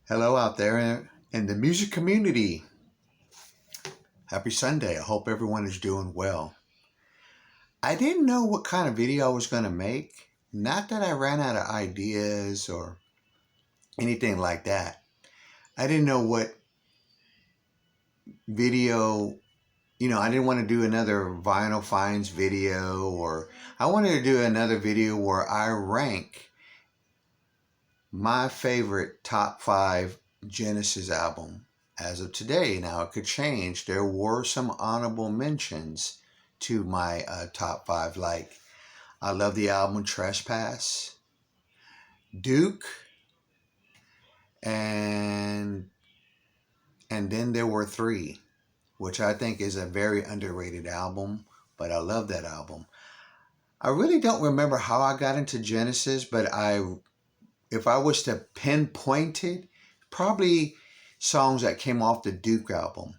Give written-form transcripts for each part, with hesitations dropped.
Hello out there in the music community. Happy Sunday. I hope everyone is doing well. I didn't know what kind of video I was going to make. Not that I ran out of ideas or anything like that. I didn't know what video, I didn't want to do another Vinyl Finds video, or I wanted to do another video where I rank my favorite top 5 Genesis album as of today. Now, it could change. There were some honorable mentions to my top 5, like I love the album Trespass, Duke, and then there were 3, which I think is a very underrated album, but I love that album. I really don't remember how I got into Genesis, but if I was to pinpoint it, probably songs that came off the Duke album,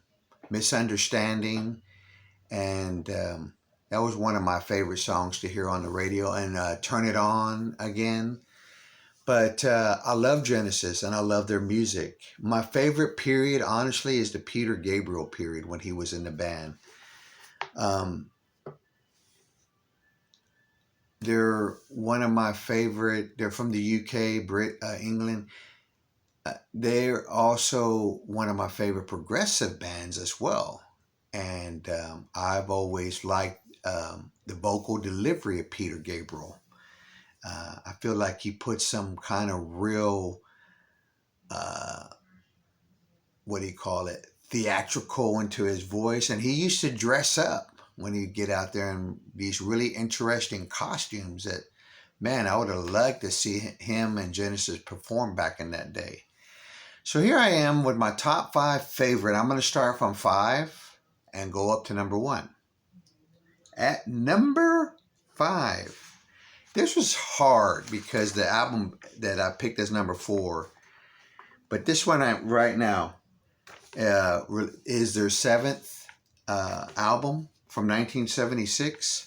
Misunderstanding, and that was one of my favorite songs to hear on the radio, and Turn It On Again. But I love Genesis, and I love their music. My favorite period, honestly, is the Peter Gabriel period when he was in the band. They're one of my favorite. They're from the UK, England. They're also one of my favorite progressive bands as well. And I've always liked the vocal delivery of Peter Gabriel. I feel like he put some kind of real, what do you call it, theatrical into his voice. And he used to dress up when he'd get out there in these really interesting costumes that, man, I would have liked to see him and Genesis perform back in that day. So here I am with my top 5 favorite. I'm going to start from 5 and go up to number 1. At number 5, this was hard because the album that I picked as number 4, but this one right now is their 7th album from 1976,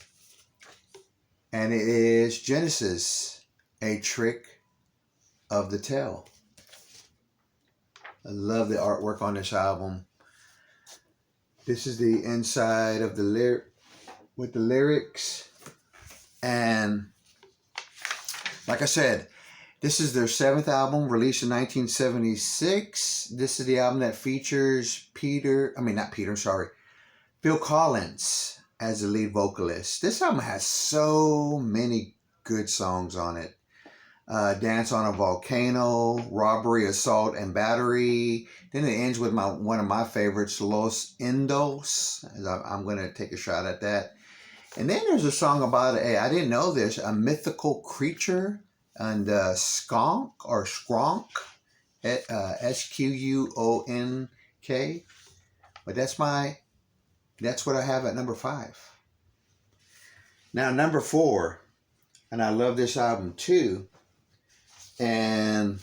and it is Genesis, A Trick of the Tail. I love the artwork on this album. This is the inside of the lyric with the lyrics. And like I said, this is their 7th album, released in 1976. This is the album that features Phil Collins as the lead vocalist. This album has so many good songs on it. Dance on a Volcano, Robbery, Assault, and Battery. Then it ends with one of my favorites, Los Indos. I'm going to take a shot at that. And then there's a song about, I didn't know this, a mythical creature, and Skronk, Squonk. But that's what I have at number 5. Now, number 4, and I love this album too. And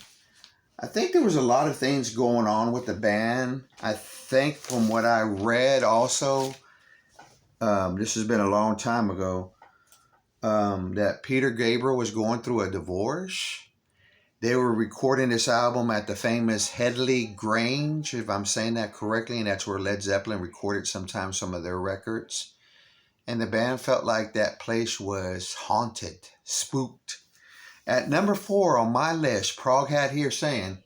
I think there was a lot of things going on with the band. I think from what I read also, this has been a long time ago, that Peter Gabriel was going through a divorce. They were recording this album at the famous Headley Grange, if I'm saying that correctly, and that's where Led Zeppelin recorded sometimes some of their records. And the band felt like that place was haunted, spooked. At number 4 on my list, ProgHat here saying,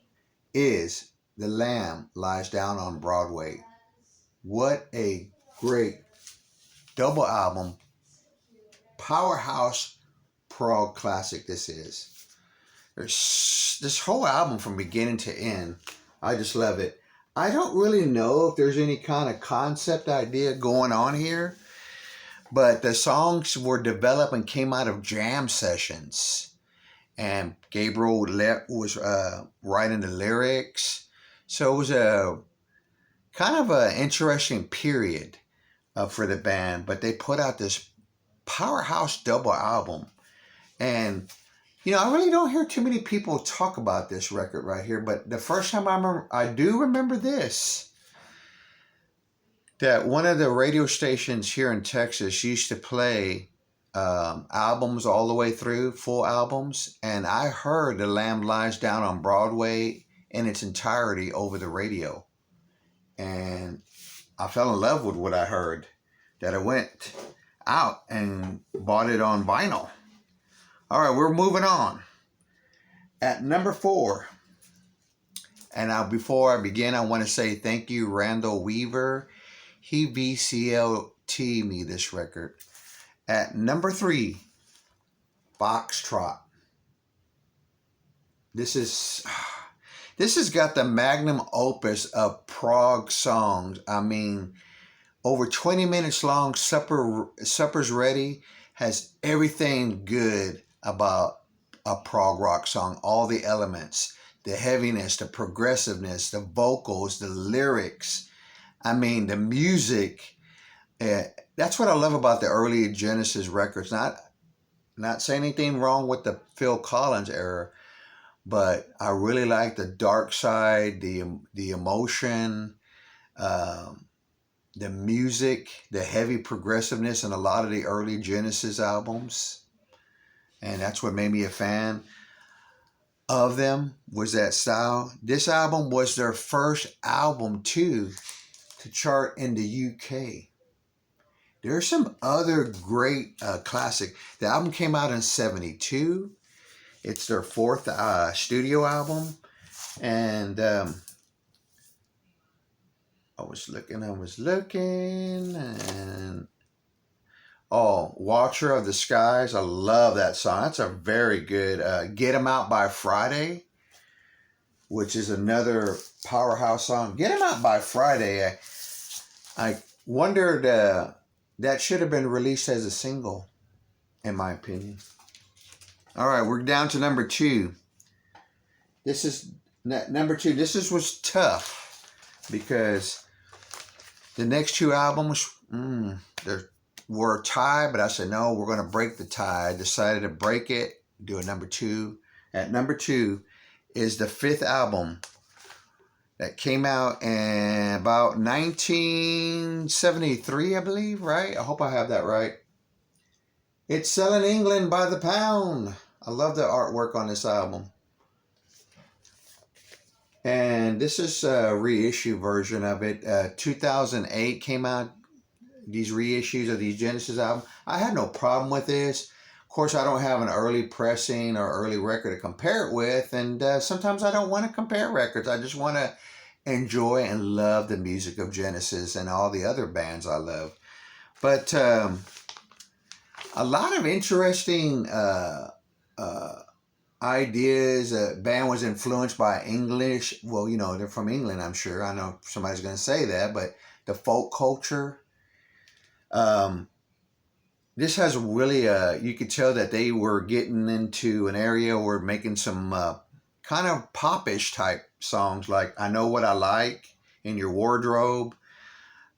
is The Lamb Lies Down on Broadway. What a great double album, powerhouse prog classic this is. There's this whole album from beginning to end. I just love it. I don't really know if there's any kind of concept idea going on here, but the songs were developed and came out of jam sessions. And Gabriel was writing the lyrics. So it was a kind of an interesting period for the band. But they put out this powerhouse double album. And, I really don't hear too many people talk about this record right here. But the first time I do remember this, that one of the radio stations here in Texas used to play albums all the way through, full albums, and I heard The Lamb Lies Down on Broadway in its entirety over the radio. And I fell in love with what I heard, that I went out and bought it on vinyl. All right, we're moving on. At number 4, and now before I begin, I want to say thank you, Randall Weaver. He VCLT me this record. At number 3, Foxtrot. This has got the magnum opus of prog songs. I mean, over 20 minutes long, Supper's Ready has everything good about a prog rock song. All the elements, the heaviness, the progressiveness, the vocals, the lyrics. I mean, the music. That's what I love about the early Genesis records. Not saying anything wrong with the Phil Collins era, but I really like the dark side, the emotion, the music, the heavy progressiveness in a lot of the early Genesis albums. And that's what made me a fan of them, was that style. This album was their first album, too, to chart in the UK. There's some other great classic. The album came out in 1972. It's their 4th studio album. And I was looking, and Watcher of the Skies. I love that song. That's a very good. Get 'Em Out by Friday, which is another powerhouse song. Get 'Em Out by Friday. I wondered, that should have been released as a single, in my opinion. All right, we're down to number 2. This is number 2. This was tough because the next 2 albums, were tied, but I said, no, we're going to break the tie. I decided to break it, do a number 2. At number 2 is the 5th album that came out in about 1973, I believe, right? I hope I have that right. It's Selling England by the Pound. I love the artwork on this album. And this is a reissue version of it. 2008 came out, these reissues of these Genesis albums. I had no problem with this. Of course, I don't have an early pressing or early record to compare it with. And sometimes I don't want to compare records. I just want to enjoy and love the music of Genesis and all the other bands I love. But a lot of interesting ideas. Band was influenced by English. Well, they're from England, I'm sure. I know somebody's going to say that, but the folk culture. This has really, you could tell that they were getting into an area where making some kind of popish type songs like I Know What I Like, In Your Wardrobe,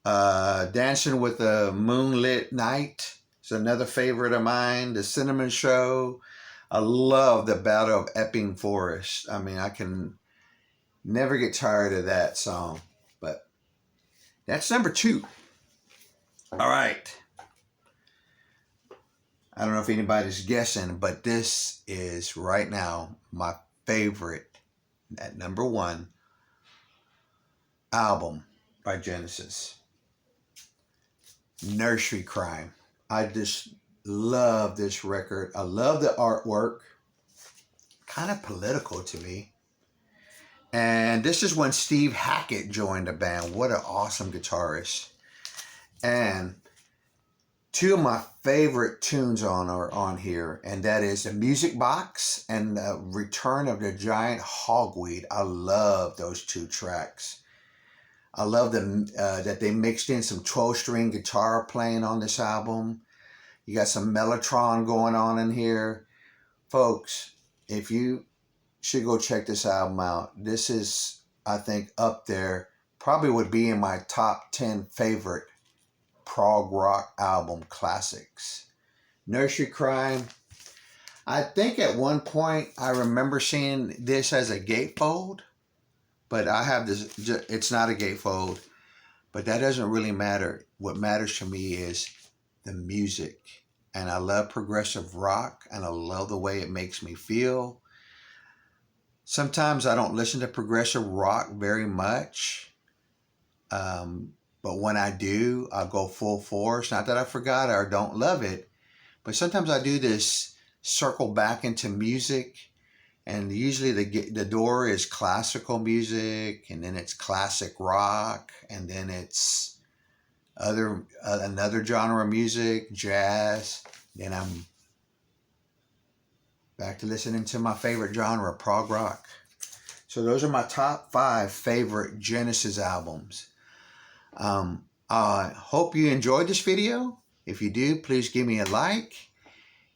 Dancing with a Moonlit Night is another favorite of mine, The Cinnamon Show. I love the Battle of Epping Forest. I mean, I can never get tired of that song. But that's number 2. All right. I don't know if anybody's guessing, but this is right now my favorite, at number 1, album by Genesis. Nursery Crime. I just love this record. I love the artwork. Kind of political to me. And this is when Steve Hackett joined the band. What an awesome guitarist. And 2 of my favorite tunes are on here, and that is The Music Box and the Return of the Giant Hogweed. I love those 2 tracks. I love them that they mixed in some 12-string guitar playing on this album. You got some Mellotron going on in here. Folks, if you should go check this album out. This is, I think, up there. Probably would be in my top 10 favorite prog rock album classics. Nursery Crime. I think at one point I remember seeing this as a gatefold, but I have this, it's not a gatefold, but that doesn't really matter. What matters to me is the music, and I love progressive rock, and I love the way it makes me feel. Sometimes I don't listen to progressive rock very much. But when I do, I'll go full force. Not that I forgot or don't love it, but sometimes I do this circle back into music. And usually the door is classical music, and then it's classic rock, and then it's another genre of music, jazz. Then I'm back to listening to my favorite genre, prog rock. So those are my top 5 favorite Genesis albums. I hope you enjoyed this video. If you do, please give me a like.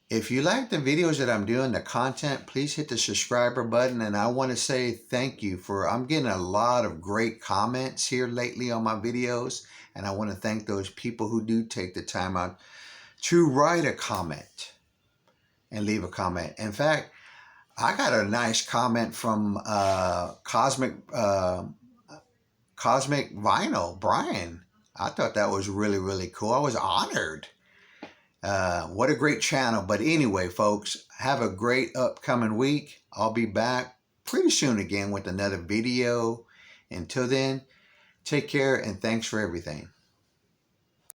If you like the videos that I'm doing, the content, please hit the subscriber button. And I want to say thank you I'm getting a lot of great comments here lately on my videos. And I want to thank those people who do take the time out to write a comment and leave a comment. In fact, I got a nice comment from Cosmic Vinyl, Brian. I thought that was really, really cool. I was honored. What a great channel. But anyway, folks, have a great upcoming week. I'll be back pretty soon again with another video. Until then, take care and thanks for everything.